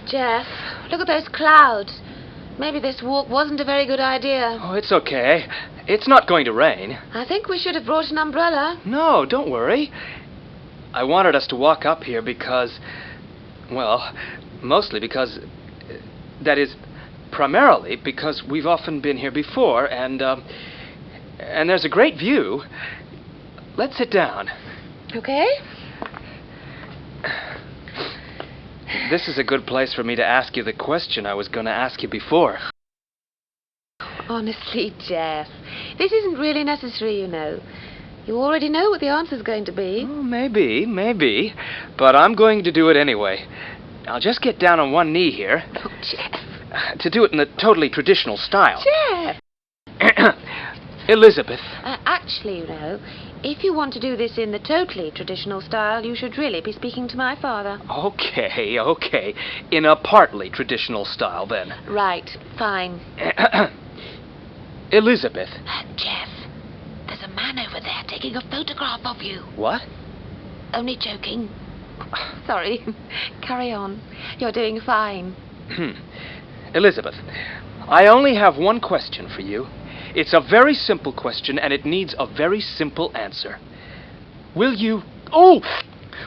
Jeff, look at those clouds. Maybe this walk wasn't a very good idea. Oh, it's okay. It's not going to rain. I think we should have brought an umbrella. No, don't worry. I wanted us to walk up here because, well, mostly because, that is, primarily because we've often been here before, and there's a great view. Let's sit down. Okay. This is a good place for me to ask you the question I was going to ask you before. Honestly, Jeff, this isn't really necessary, you know. You already know what the answer's going to be. Oh, maybe. But I'm going to do it anyway. I'll just get down on one knee here. Oh, Jeff. To do it in the totally traditional style. Jeff! Elizabeth. Actually, you know, if you want to do this in the totally traditional style, you should really be speaking to my father. Okay. In a partly traditional style, then. Right, fine. Elizabeth. Jeff, there's a man over there taking a photograph of you. What? Only joking. Sorry. Carry on. You're doing fine. Elizabeth, I only have one question for you. It's a very simple question, and it needs a very simple answer. Will you... Oh!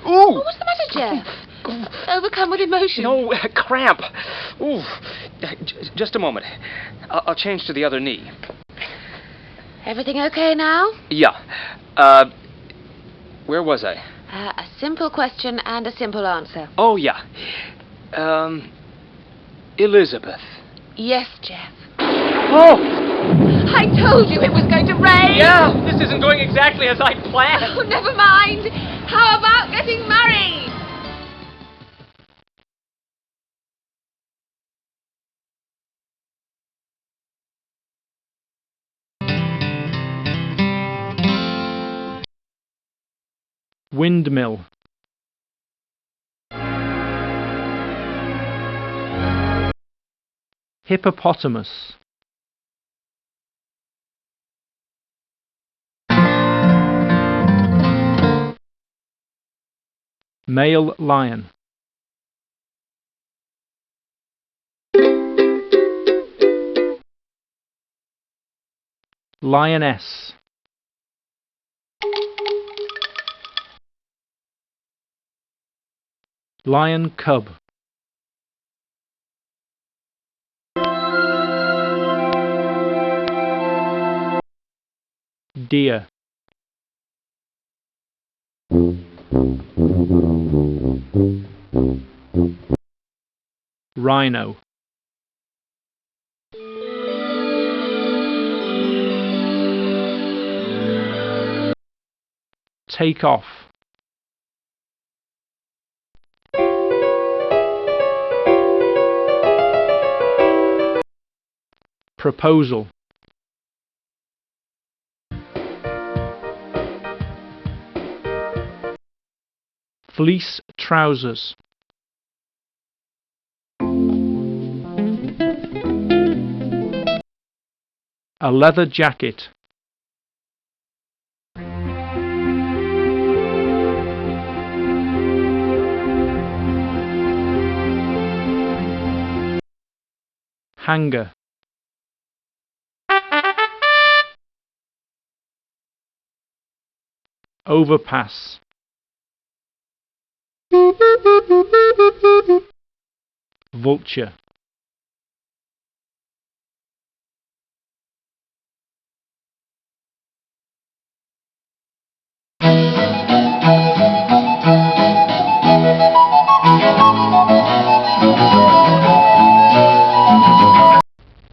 What's the matter, Jeff? Overcome with emotion? No, cramp. Ooh. Just a moment. I'll change to the other knee. Everything okay now? Yeah. Where was I? A simple question and a simple answer. Oh, yeah. Elizabeth. Yes, Jeff. Oh! I told you it was going to rain! Yeah, this isn't going exactly as I'd planned. Oh, never mind. How about getting married? Windmill. Hippopotamus. Male lion. Lioness. Lion cub. Deer. Rhino. Take off. Proposal. Fleece trousers. A leather jacket. Hanger. Overpass. Vulture.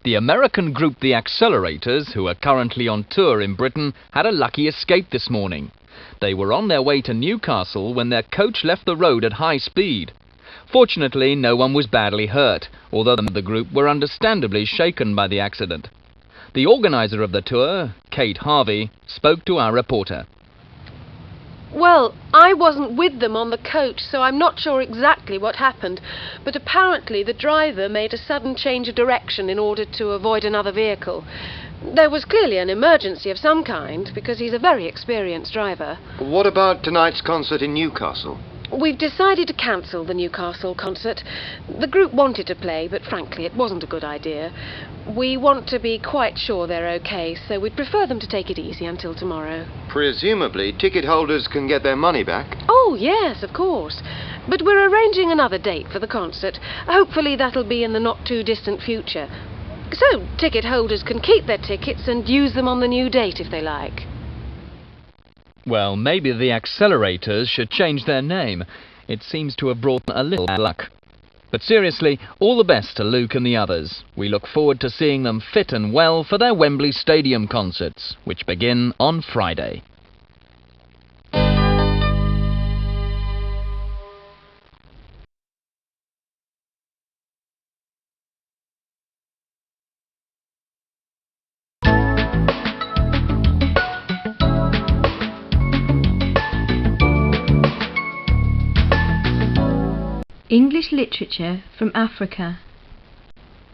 The American group The Accelerators, who are currently on tour in Britain, had a lucky escape this morning. They were on their way to Newcastle when their coach left the road at high speed. Fortunately, no one was badly hurt, although the group were understandably shaken by the accident. The organizer of the tour, Kate Harvey, spoke to our reporter. Well, I wasn't with them on the coach, so I'm not sure exactly what happened, but apparently the driver made a sudden change of direction in order to avoid another vehicle. There was clearly an emergency of some kind, because he's a very experienced driver. What about tonight's concert in Newcastle? We've decided to cancel the Newcastle concert. The group wanted to play, but frankly it wasn't a good idea. We want to be quite sure they're okay, so we'd prefer them to take it easy until tomorrow. Presumably, ticket holders can get their money back. Oh, yes, of course. But we're arranging another date for the concert. Hopefully that'll be in the not-too-distant future. So ticket holders can keep their tickets and use them on the new date if they like. Well, maybe the accelerators should change their name. It seems to have brought a little bad luck. But seriously, all the best to Luke and the others. We look forward to seeing them fit and well for their Wembley Stadium concerts, which begin on Friday. English literature from Africa.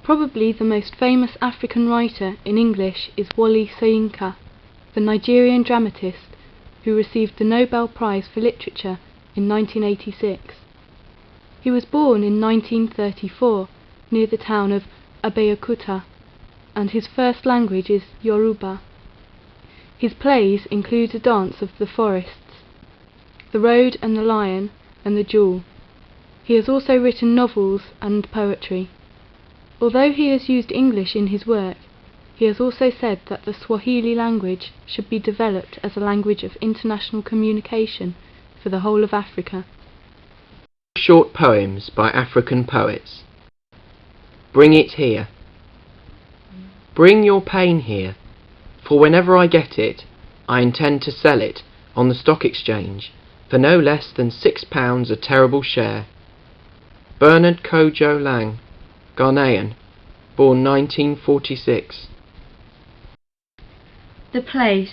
Probably the most famous African writer in English is Wole Soyinka, the Nigerian dramatist who received the Nobel Prize for Literature in 1986. He was born in 1934 near the town of Abeokuta, and his first language is Yoruba. His plays include A Dance of the Forests, The Road and the Lion, and The Jewel. He has also written novels and poetry. Although he has used English in his work, he has also said that the Swahili language should be developed as a language of international communication for the whole of Africa. Short poems by African poets. Bring it here. Bring your pain here, for whenever I get it, I intend to sell it on the stock exchange for no less than £6 a terrible share. Bernard Kojo Lang, Ghanaian, born 1946. The place.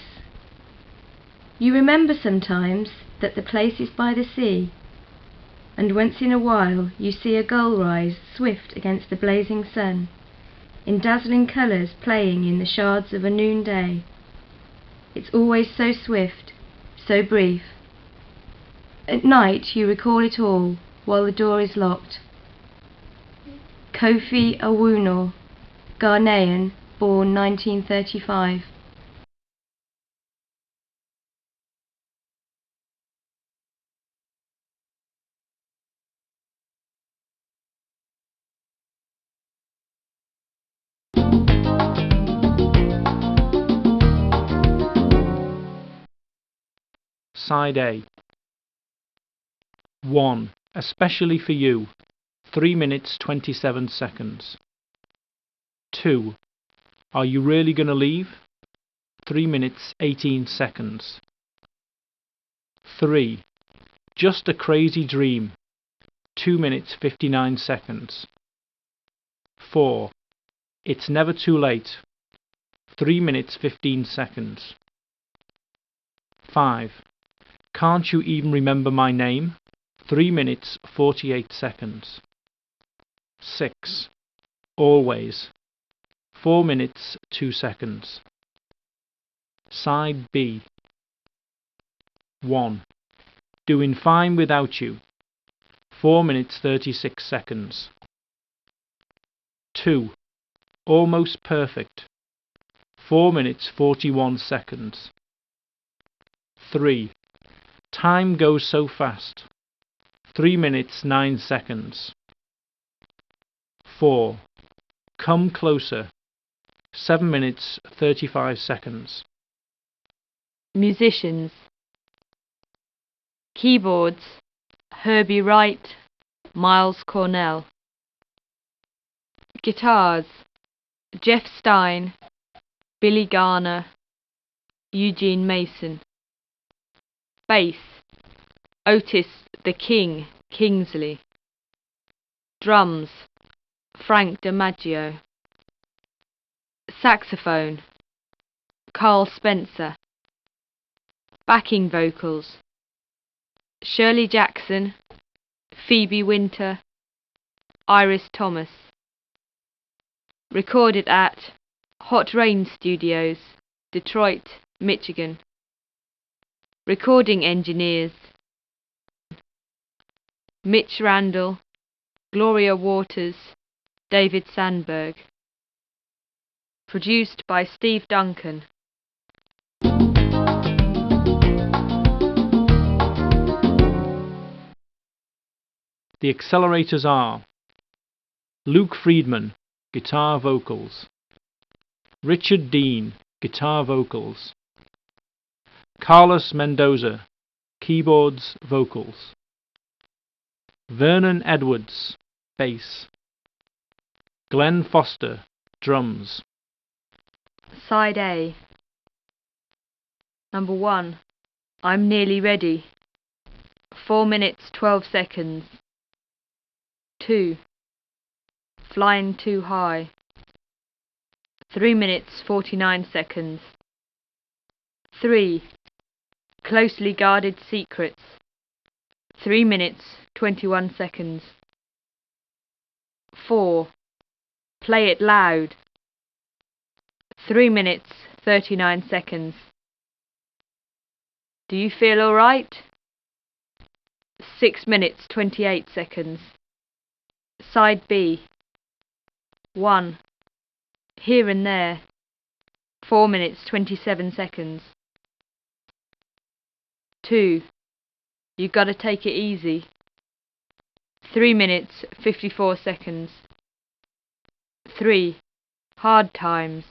You remember sometimes that the place is by the sea, and once in a while you see a gull rise swift against the blazing sun, in dazzling colours playing in the shards of a noonday. It's always so swift, so brief. At night you recall it all, while the door is locked. Kofi Awuno, Ghanaian, born 1935. Side A. 1. Especially for you. 3 minutes 27 seconds. 2. Are you really going to leave? 3 minutes 18 seconds. 3. Just a crazy dream. 2 minutes 59 seconds. 4. It's never too late. 3 minutes 15 seconds. 5. Can't you even remember my name? 3 minutes 48 seconds. 6. Always. 4 minutes 2 seconds. Side B. 1. Doing fine without you. 4 minutes 36 seconds. 2. Almost perfect. 4 minutes 41 seconds. 3. Time goes so fast. 3 minutes 9 seconds. 4. Come closer. 7 minutes 35 seconds. Musicians. Keyboards, Herbie Wright, Miles Cornell. Guitars, Jeff Stein, Billy Garner, Eugene Mason. Bass, Otis the King Kingsley. Drums, Frank DiMaggio. Saxophone, Carl Spencer. Backing vocals, Shirley Jackson, Phoebe Winter, Iris Thomas. Recorded at Hot Rain Studios, Detroit, Michigan. Recording engineers: Mitch Randall, Gloria Waters, David Sandberg. Produced by Steve Duncan. The accelerators are Luke Friedman, guitar vocals; Richard Dean, guitar vocals; Carlos Mendoza, keyboards, vocals; Vernon Edwards, bass; Glenn Foster, drums. Side A. Number 1. I'm Nearly Ready. 4 minutes 12 seconds. 2. Flying Too High. 3 minutes 49 seconds. 3. Closely Guarded Secrets. 3 minutes 21 seconds. 4. Play It Loud. 3 minutes 39 seconds. Do you feel all right? 6 minutes 28 seconds. Side B. 1. Here and There. 4 minutes 27 seconds. 2. You Gotta Take It Easy. 3 minutes 54 seconds. 3. Hard Times.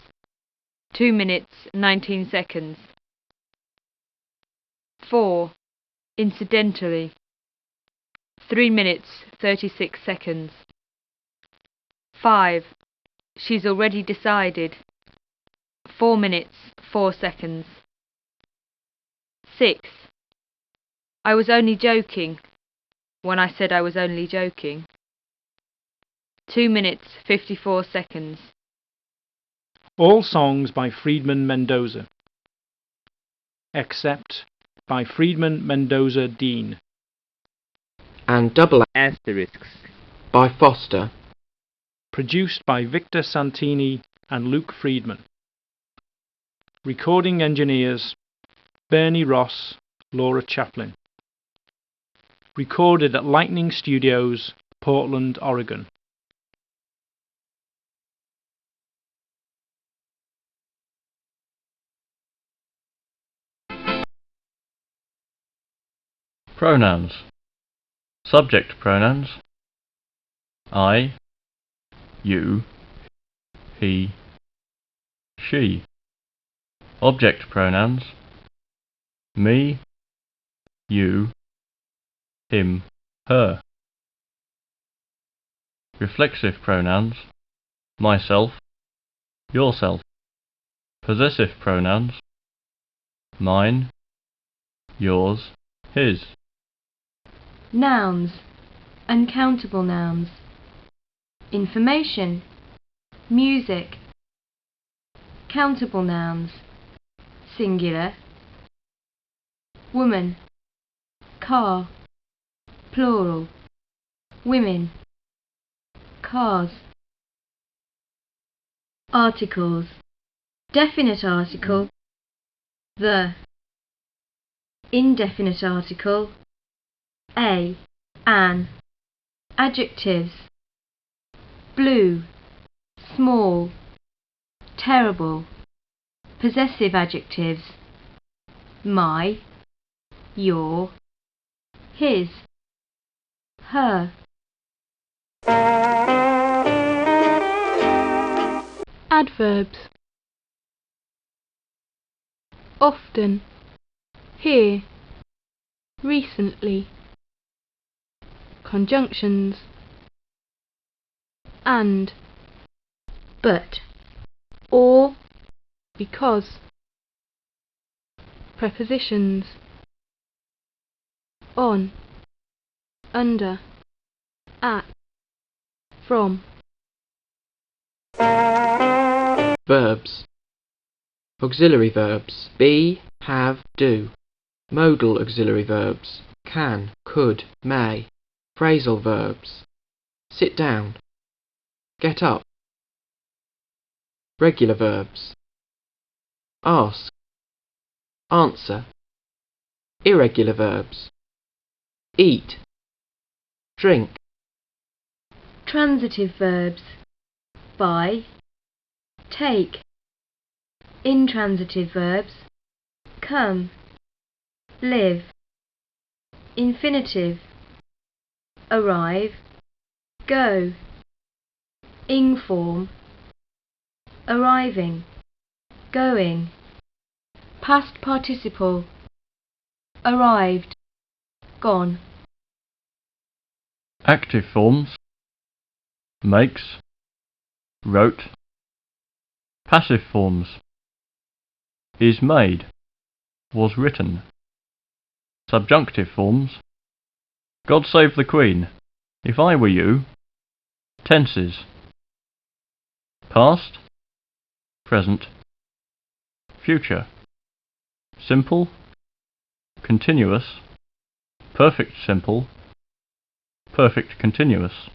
2 minutes 19 seconds. 4. Incidentally. 3 minutes 36 seconds. 5. She's Already Decided. 4 minutes 4 seconds. 6. I Was Only Joking. When I Said I Was Only Joking. 2 minutes 54 seconds. All songs by Friedman Mendoza, except by Friedman Mendoza Dean. And double asterisks by Foster. Produced by Victor Santini and Luke Friedman. Recording engineers: Bernie Ross, Laura Chaplin. Recorded at Lightning Studios, Portland, Oregon. Pronouns. Subject pronouns: I, you, he, she. Object pronouns: me, you, him, her. Reflexive pronouns: myself, yourself. Possessive pronouns: mine, yours, his. Nouns. Uncountable nouns. Information. Music. Countable nouns. Singular. Woman. Car. Plural. Women. Cars. Articles. Definite article. The. Indefinite article. A. An. Adjectives: blue, small, terrible. Possessive adjectives: my, your, his, her. Adverbs: often, here, recently. Conjunctions: and, but, or, because. Prepositions: on, under, at, from. Verbs. Auxiliary verbs: be, have, do. Modal auxiliary verbs: can, could, may. Phrasal verbs: sit down, get up. Regular verbs. Ask, answer. Irregular verbs. Eat, drink. Transitive verbs. Buy, take. Intransitive verbs. Come, live. Infinitive. Arrive, go. Ing form. Arriving, going. Past participle. Arrived, gone. Active forms. Makes, wrote. Passive forms. Is made, was written. Subjunctive forms. God save the Queen. If I were you. Tenses. Past, present, future. Simple, continuous, perfect simple, perfect continuous.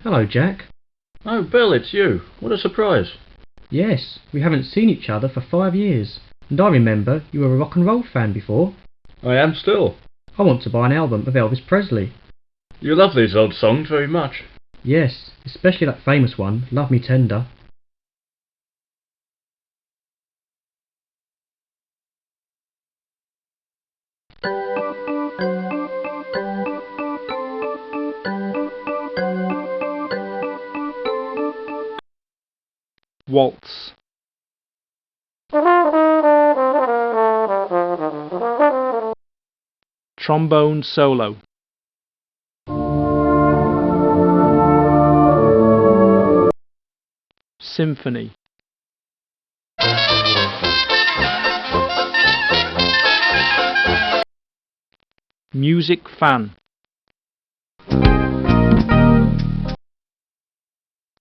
Hello, Jack. Oh, Bill, it's you. What a surprise. Yes, we haven't seen each other for 5 years, and I remember you were a rock and roll fan before. I am still. I want to buy an album of Elvis Presley. You love these old songs very much. Yes, especially that famous one, Love Me Tender. Waltz. Trombone solo. Symphony. Music fan.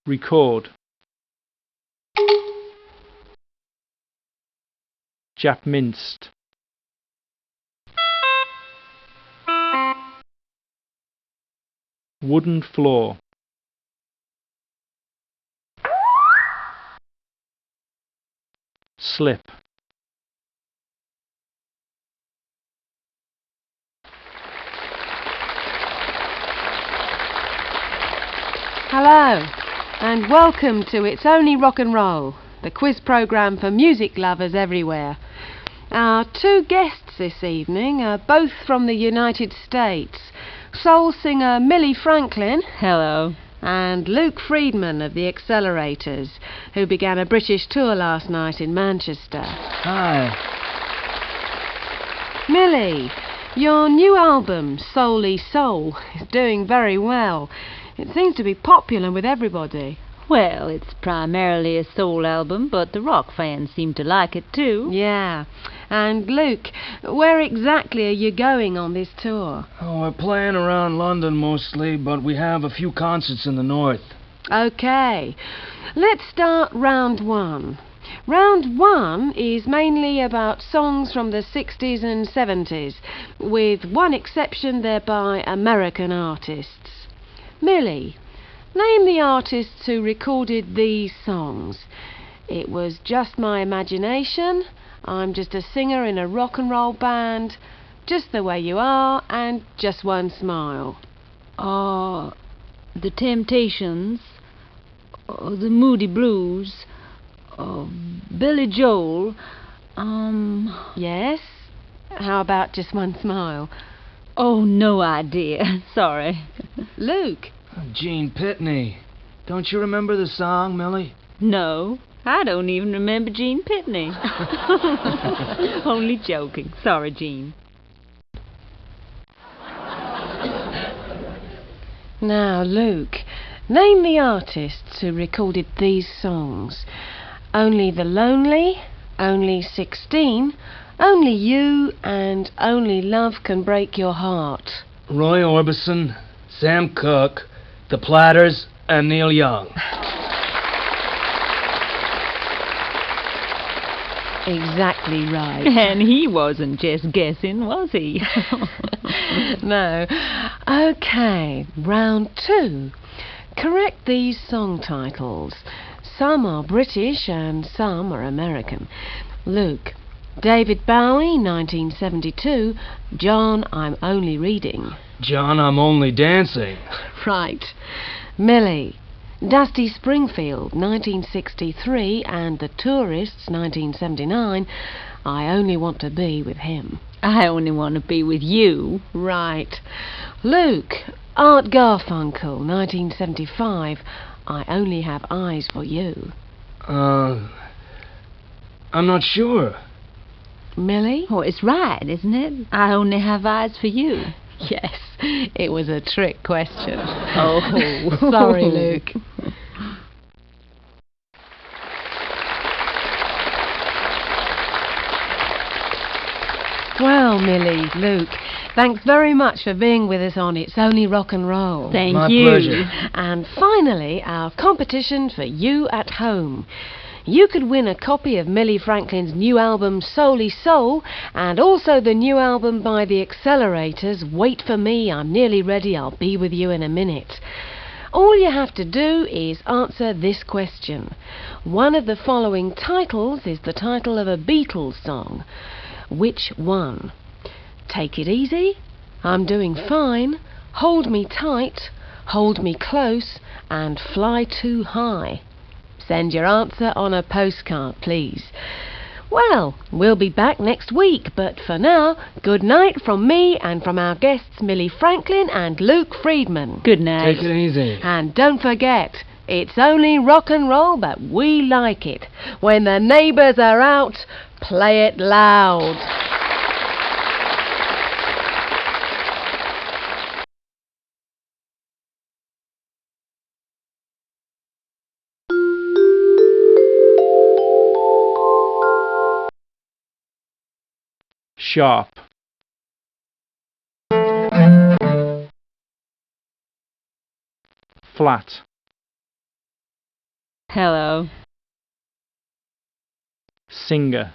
Record. Jap minced. Wooden floor. Slip. Hello, and welcome to It's Only Rock and Roll, the quiz programme for music lovers everywhere. Our two guests this evening are both from the United States. Soul singer Millie Franklin. Hello. And Luke Friedman of the Accelerators, who began a British tour last night in Manchester. Hi. Millie, your new album, Soully Soul, is doing very well. It seems to be popular with everybody. Well, it's primarily a soul album, but the rock fans seem to like it too. Yeah. And Luke, where exactly are you going on this tour? Oh, we're playing around London mostly, but we have a few concerts in the north. Okay. Let's start round one. Round one is mainly about songs from the 60s and 70s, with one exception, they're by American artists. Millie, name the artists who recorded these songs. It was just my imagination. I'm just a singer in a rock and roll band. Just the way you are, and just one smile. The Temptations, the Moody Blues, Billy Joel, Yes? How about just one smile? Oh, no idea. Sorry. Luke. Gene Pitney. Don't you remember the song, Millie? No, I don't even remember Gene Pitney. Only joking. Sorry, Gene. Now, Luke, name the artists who recorded these songs. Only the Lonely, Only 16, Only You, and Only Love Can Break Your Heart. Roy Orbison, Sam Cooke, The Platters, and Neil Young. Exactly right. And he wasn't just guessing, was he? No. OK, round 2. Correct these song titles. Some are British and some are American. Luke, David Bowie, 1972. John, I'm Only Reading. John, I'm Only Dancing. Right. Millie, Dusty Springfield, 1963, and The Tourists, 1979. I Only Want to Be With Him. I only want to be with you. Right. Luke, Art Garfunkel, 1975. I Only Have Eyes for You. I'm not sure. Millie? Oh, it's right, isn't it? I only have eyes for you. Yes, it was a trick question. Oh. Sorry, Luke. Well, Millie, Luke, thanks very much for being with us on It's Only Rock and Roll. Thank My you. pleasure. And finally, our competition for you at home. You could win a copy of Millie Franklin's new album Soully Soul, and also the new album by the Accelerators, Wait for Me, I'm Nearly Ready, I'll Be With You in a Minute. All you have to do is answer this question. One of the following titles is the title of a Beatles song. Which one? Take It Easy, I'm Doing Fine, Hold Me Tight, Hold Me Close, and Fly Too High. Send your answer on a postcard, please. Well, we'll be back next week, but for now, good night from me and from our guests Millie Franklin and Luke Friedman. Good night. Take it easy. And don't forget, it's only rock and roll, but we like it. When the neighbours are out, play it loud. Sharp. Flat. Hello. Singer.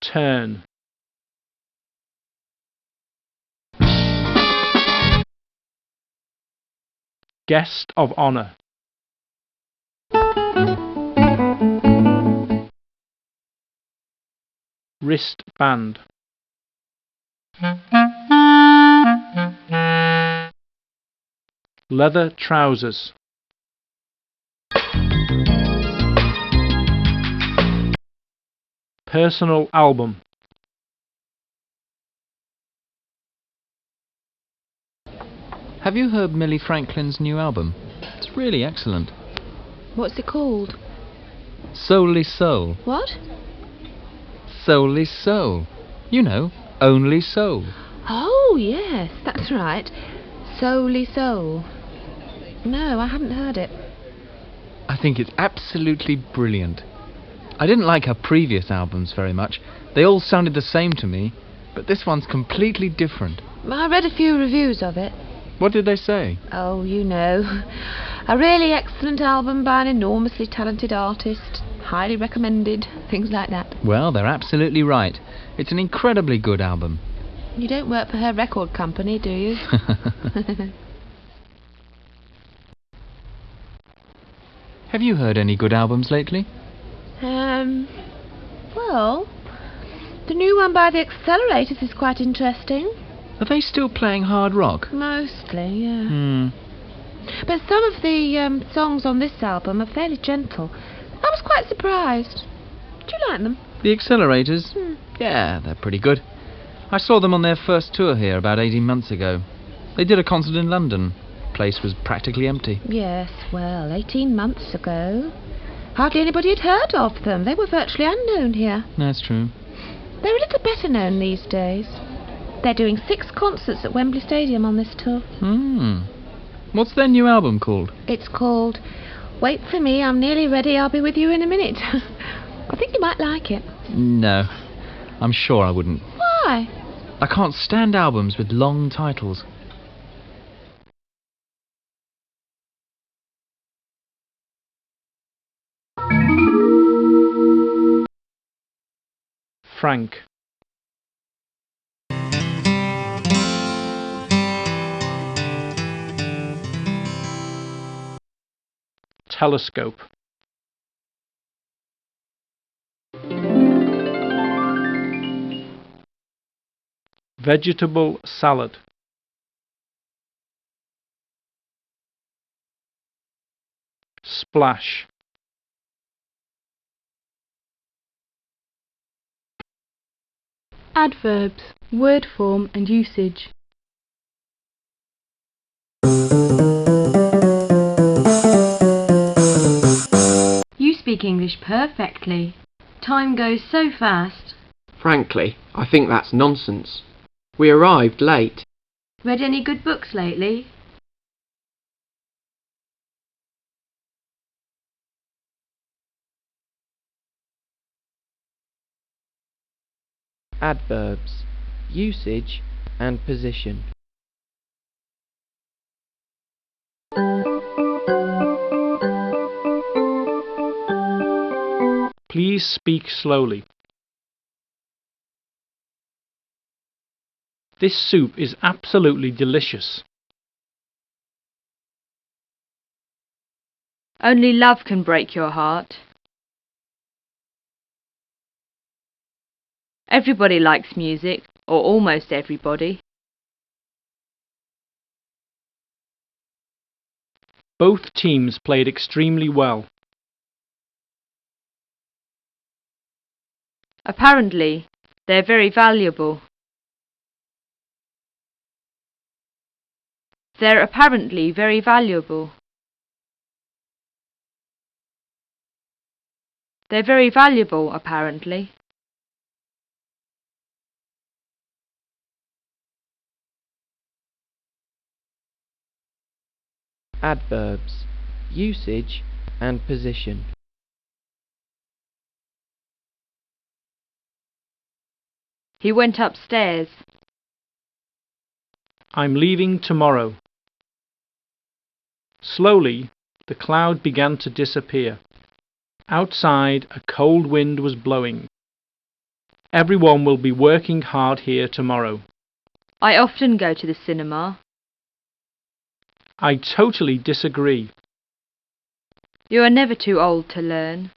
Turn. Guest of honor. Wristband. Leather trousers. Personal album. Have you heard Millie Franklin's new album? It's really excellent. What's it called? Soully Soul. What? Soully Soul. You know, only soul. Oh, yes, that's right. Soully Soul. No, I haven't heard it. I think it's absolutely brilliant. I didn't like her previous albums very much. They all sounded the same to me, but this one's completely different. I read a few reviews of it. What did they say? Oh, you know. A really excellent album by an enormously talented artist. Highly recommended. Things like that. Well, they're absolutely right. It's an incredibly good album. You don't work for her record company, do you? Have you heard any good albums lately? Well, the new one by the Accelerators is quite interesting. Are they still playing hard rock? Mostly, yeah. But some of the songs on this album are fairly gentle. I was quite surprised. Do you like them? The Accelerators? Yeah, they're pretty good. I saw them on their first tour here about 18 months ago. They did a concert in London. The place was practically empty. Yes, well, 18 months ago. Hardly anybody had heard of them. They were virtually unknown here. That's true. They're a little better known these days. They're doing 6 concerts at Wembley Stadium on this tour. What's their new album called? It's called Wait for Me, I'm Nearly Ready, I'll Be With You in a Minute. I think you might like it. No, I'm sure I wouldn't. Why? I can't stand albums with long titles. Frank. Telescope. Vegetable salad. Splash. Adverbs, word form and usage. You speak English perfectly. Time goes so fast. Frankly, I think that's nonsense. We arrived late. Read any good books lately? Adverbs, usage and position. Please speak slowly. This soup is absolutely delicious. Only love can break your heart. Everybody likes music, or almost everybody. Both teams played extremely well. Apparently, they're very valuable. They're apparently very valuable. They're very valuable, apparently. Adverbs, usage and position. He went upstairs. I'm leaving tomorrow. Slowly, the cloud began to disappear. Outside, a cold wind was blowing. Everyone will be working hard here tomorrow. I often go to the cinema. I totally disagree. You are never too old to learn.